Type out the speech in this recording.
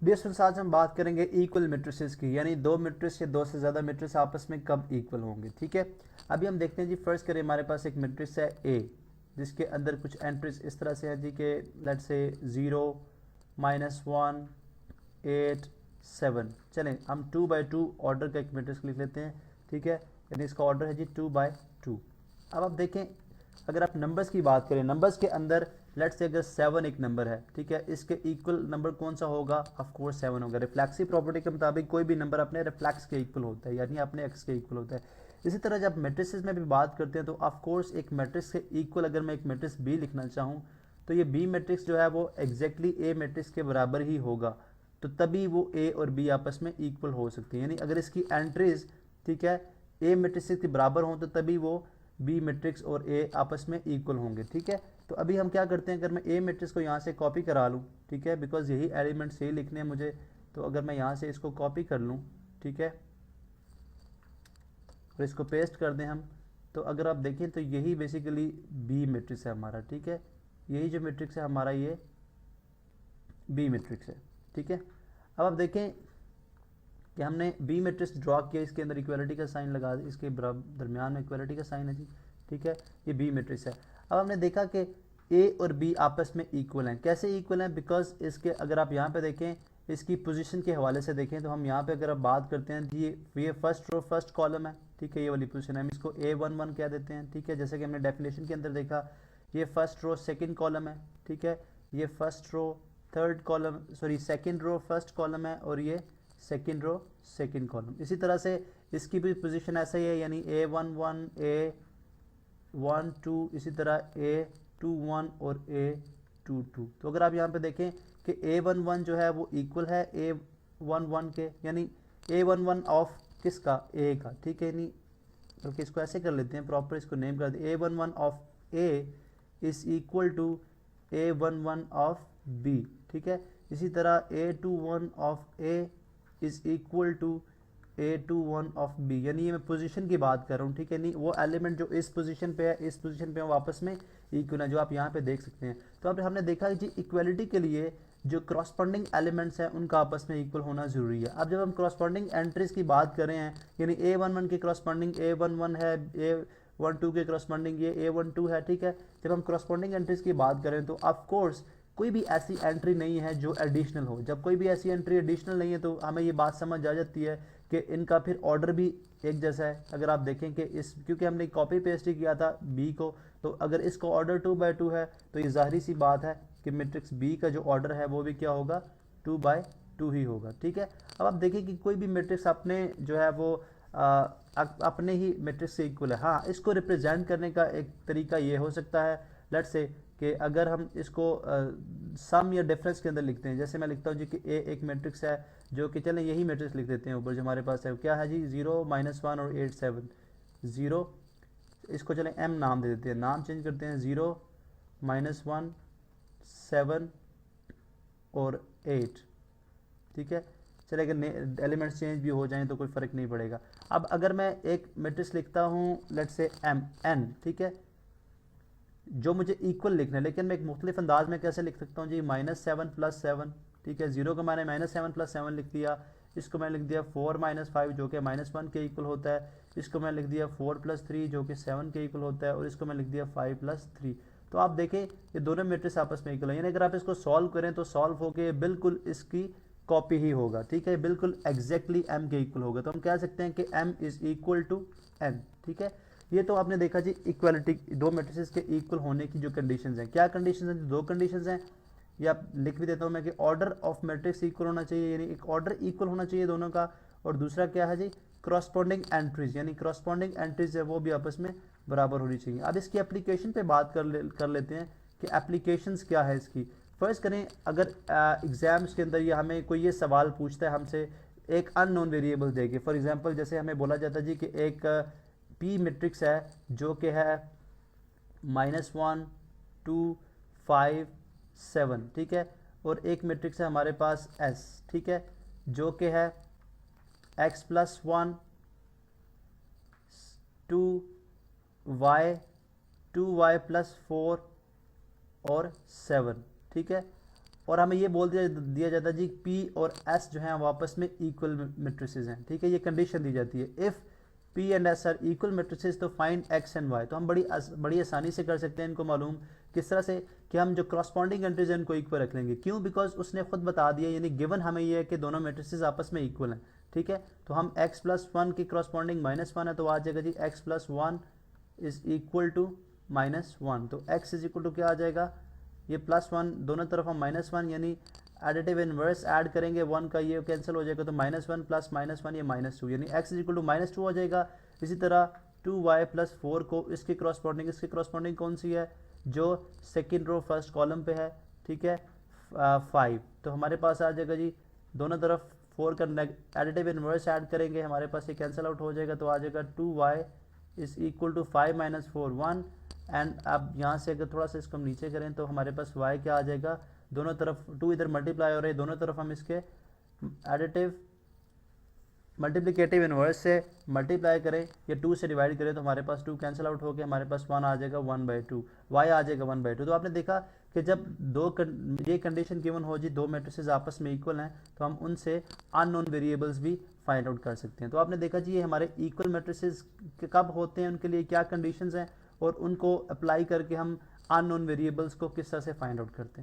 Dear students, आज हम बात करेंगे इक्वल मैट्रिसेस की, यानी दो मैट्रिक्स या दो से ज़्यादा मैट्रिक्स आपस में कब इक्वल होंगे। ठीक है, अभी हम देखते हैं जी। फर्स्ट करें, हमारे पास एक मैट्रिक्स है ए, जिसके अंदर कुछ एंट्रीज इस तरह से है जी कि लेट से 0, -1, 8, 7। चलें हम 2x2 ऑर्डर का एक मैट्रिक्स लिख लेते हैं। ठीक है, यानी इसका ऑर्डर है जी 2x2। अब आप देखें, अगर आप नंबर्स की बात करें, नंबर्स के अंदर लेट से अगर 7 एक नंबर है, ठीक है, इसके इक्वल नंबर कौन सा होगा? ऑफ कोर्स 7 होगा। रिफ्लेक्सिव प्रॉपर्टी के मुताबिक कोई भी नंबर अपने रिफ्लेक्स के इक्वल होता है, यानी अपने एक्स के इक्वल होता है। इसी तरह जब मैट्रिसेस में भी बात करते हैं तो ऑफ कोर्स एक मैट्रिक्स के इक्वल अगर मैं एक मैट्रिक्स बी लिखना चाहूँ तो ये बी मैट्रिक्स जो है वो एग्जैक्टली ए मैट्रिक्स के बराबर ही होगा, तो तभी वो ए और बी आपस में इक्वल हो सकती है। यानी अगर इसकी एंट्रीज, ठीक है, ए मैट्रिक्स के बराबर हों तो तभी वो बी मैट्रिक्स और ए आपस में इक्वल होंगे। ठीक है, तो अभी हम क्या करते हैं, अगर मैं ए मैट्रिक्स को यहाँ से कॉपी करा लूँ, ठीक है, बिकॉज यही एलिमेंट्स यही लिखने हैं मुझे, तो अगर मैं यहाँ से इसको कॉपी कर लूँ, ठीक है, और इसको पेस्ट कर दें हम, तो अगर आप देखें तो यही बेसिकली बी मैट्रिक्स है हमारा। ठीक है, यही जो मैट्रिक्स है हमारा ये बी मैट्रिक्स है। ठीक है, अब आप देखें कि हमने बी मैट्रिक्स ड्रॉ किया, इसके अंदर इक्वालिटी का साइन लगा, इसके दरमियान में इक्वालिटी का साइन है जी। ठीक है, ये बी मैट्रिक्स है। अब हमने देखा कि ए और बी आपस में इक्वल हैं। कैसे इक्वल हैं? बिकॉज इसके अगर आप यहाँ पे देखें, इसकी पोजीशन के हवाले से देखें तो हम यहाँ पे अगर आप बात करते हैं जी, ये फर्स्ट रो फर्स्ट कॉलम है। ठीक है, ये वाली पोजीशन है, हम इसको A11 कह देते हैं। ठीक है, जैसे कि हमने डेफिनेशन के अंदर देखा, ये फर्स्ट रो सेकेंड कॉलम है। ठीक है, ये first row third column, sorry second row first column है, और ये सेकेंड रो सेकेंड कॉलम। इसी तरह से इसकी भी पोजीशन ऐसा ही है, यानी A11, A12, इसी तरह A21 और A22। तो अगर आप यहाँ पे देखें कि A11 जो है वो इक्वल है A11 के, यानी A11 ऑफ किसका? A का। ठीक है, यानी बल्कि इसको ऐसे कर लेते हैं, प्रॉपर इसको नेम कर दें, A11 of A is equal to A11 of B। ठीक है, इसी तरह A21 of A is equal to A21 of B, यानी ये मैं पोजीशन की बात कर रहा हूँ। ठीक है, नहीं वो एलिमेंट जो इस पोजीशन पे है, इस पोजीशन पे वापस में इक्वल है, जो आप यहाँ पे देख सकते हैं। तो अब हमने देखा कि जी इक्वलिटी के लिए जो क्रॉसपॉन्डिंग एलिमेंट्स हैं उनका आपस में इक्वल होना जरूरी है। अब जब हम क्रॉसपॉन्डिंग एंट्रीज की बात कर रहे हैं, यानी A11 के क्रॉसपॉन्डिंग A11 है, A12 के क्रॉसपॉन्डिंग ये A12 है। ठीक है, जब हम क्रॉसपॉन्डिंग एंट्रीज की बात करें तो ऑफ कोर्स कोई भी ऐसी एंट्री नहीं है जो एडिशनल हो। जब कोई भी ऐसी एंट्री एडिशनल नहीं है तो हमें ये बात समझ आ जाती है कि इनका फिर ऑर्डर भी एक जैसा है। अगर आप देखें कि इस, क्योंकि हमने कॉपी पेस्ट ही किया था बी को, तो अगर इसका ऑर्डर 2x2 है तो ये जाहिर सी बात है कि मैट्रिक्स बी का जो ऑर्डर है वो भी क्या होगा? 2x2 ही होगा। ठीक है, अब आप देखें कि कोई भी मैट्रिक्स अपने जो है वो अपने ही मैट्रिक्स से इक्वल है। हाँ, इसको रिप्रेजेंट करने का एक तरीका ये हो सकता है, लेट्स से कि अगर हम इसको सम या डिफरेंस के अंदर लिखते हैं, जैसे मैं लिखता हूँ जी कि ए एक मैट्रिक्स है, जो कि चलें यही मैट्रिक्स लिख देते हैं ऊपर जो हमारे पास है, क्या है जी 0, -1 और 8, 7। 0, इसको चलें m नाम दे देते हैं, नाम चेंज करते हैं, 0, -1, 7 और 8। ठीक है, चले अगर एलिमेंट्स चेंज भी हो जाएं तो कोई फ़र्क नहीं पड़ेगा। अब अगर मैं एक मैट्रिक्स लिखता हूँ लेट से n, ठीक है, जो मुझे इक्वल लिखना है, लेकिन मैं एक मुख्तलिफ अंदाज में कैसे लिख सकता हूँ जी, -7 + 7। ठीक है, 0 को मैंने -7 + 7 लिख दिया, इसको मैंने लिख दिया 4 - 5 जो कि -1 के इक्वल होता है, इसको मैंने लिख दिया 4 + 3 जो कि 7 के इक्वल होता है, और इसको मैं लिख दिया 5 + 3। तो आप देखें ये दोनों मैट्रिक्स आपस में इक्वल है, यानी अगर आप इसको सॉल्व करें तो सॉल्व होके बिल्कुल इसकी कॉपी ही होगा। ठीक है, बिल्कुल एग्जैक्टली m के इक्वल होगा, तो हम कह सकते हैं कि m is equal to n। ठीक है, ये तो आपने देखा जी इक्वालिटी, दो मैट्रिसेस के इक्वल होने की जो कंडीशंस हैं। क्या कंडीशंस हैं? दो कंडीशंस हैं, ये आप लिख भी देता हूँ मैं कि ऑर्डर ऑफ मैट्रिक्स इक्वल होना चाहिए, यानी एक ऑर्डर इक्वल होना चाहिए दोनों का, और दूसरा क्या है जी, क्रॉसपॉन्डिंग एंट्रीज, यानी क्रॉसपॉन्डिंग एंट्रीज है वो भी आपस में बराबर होनी चाहिए। अब इसकी एप्लीकेशन पे बात कर लेते हैं कि एप्लीकेशंस क्या है इसकी। फर्स्ट करें, अगर एग्जाम्स के अंदर ये हमें कोई ये सवाल पूछता है हमसे, एक अननोन वेरिएबल देके, फॉर एग्जांपल जैसे हमें बोला जाता है जी कि एक पी मैट्रिक्स है जो कि है -1, 2, 5, 7। ठीक है, और एक मैट्रिक्स है हमारे पास एस, ठीक है, जो कि है x+1, 2y, 2y + 4 और 7। ठीक है, और हमें ये बोल दिया जाता है जी P और S जो है वो आपस में इक्वल मैट्रिसेस हैं, ठीक है, ये कंडीशन दी जाती है। If P and S are equal matrices तो फाइंड X एंड Y। तो हम बड़ी आसानी से कर सकते हैं इनको मालूम किस तरह से कि हम जो करस्पॉन्डिंग एंट्रीज हैं उनको इक्वल रख लेंगे। क्यों? बिकॉज उसने खुद बता दिया, यानी गिवन हमें ये है कि दोनों मैट्रिसेस आपस में इक्वल हैं, ठीक है। तो हम x+1 की करस्पॉन्डिंग -1 है तो आ जाएगा जी x+1 इज इक्वल टू -1। तो x इज इक्वल टू क्या आ जाएगा, ये +1 दोनों तरफ हम -1 यानी एडिटिव इनवर्स ऐड करेंगे 1 का, ये कैंसिल हो जाएगा तो -1 प्लस -1 ये -2 यानी x इज इक्वल टू -2 हो जाएगा। इसी तरह 2y + 4 को इसकी करस्पॉन्डिंग कौन सी है, जो सेकेंड रो फर्स्ट कॉलम पे है, ठीक है, 5। तो हमारे पास आ जाएगा जी दोनों तरफ 4 का एडिटिव इनवर्स ऐड करेंगे, हमारे पास ये कैंसिल आउट हो जाएगा तो आ जाएगा 2y is equal to 5 - 4 1। And अब यहाँ से अगर थोड़ा सा इसको हम नीचे करें तो हमारे पास y क्या आ जाएगा, दोनों तरफ 2 इधर मल्टीप्लाई हो रहे हैं, दोनों तरफ हम इसके एडिटिव मल्टीप्लिकेटिव इनवर्स से मल्टीप्लाई करें या 2 से डिवाइड करें तो हमारे पास 2 कैंसिल आउट हो गया, हमारे पास 1 आ जाएगा 1/2, y आ जाएगा 1/2। तो आपने देखा कि जब ये कंडीशन गिवन हो जी दो मैट्रिसेस आपस में इक्वल हैं तो हम उनसे अननोन वेरिएबल्स भी फाइंड आउट कर सकते हैं। तो आपने देखा जी ये हमारे इक्वल मैट्रिसेस कब होते हैं, उनके लिए क्या कंडीशंस हैं और उनको अप्लाई करके हम अननोन वेरिएबल्स को किस तरह से फाइंड आउट करते हैं।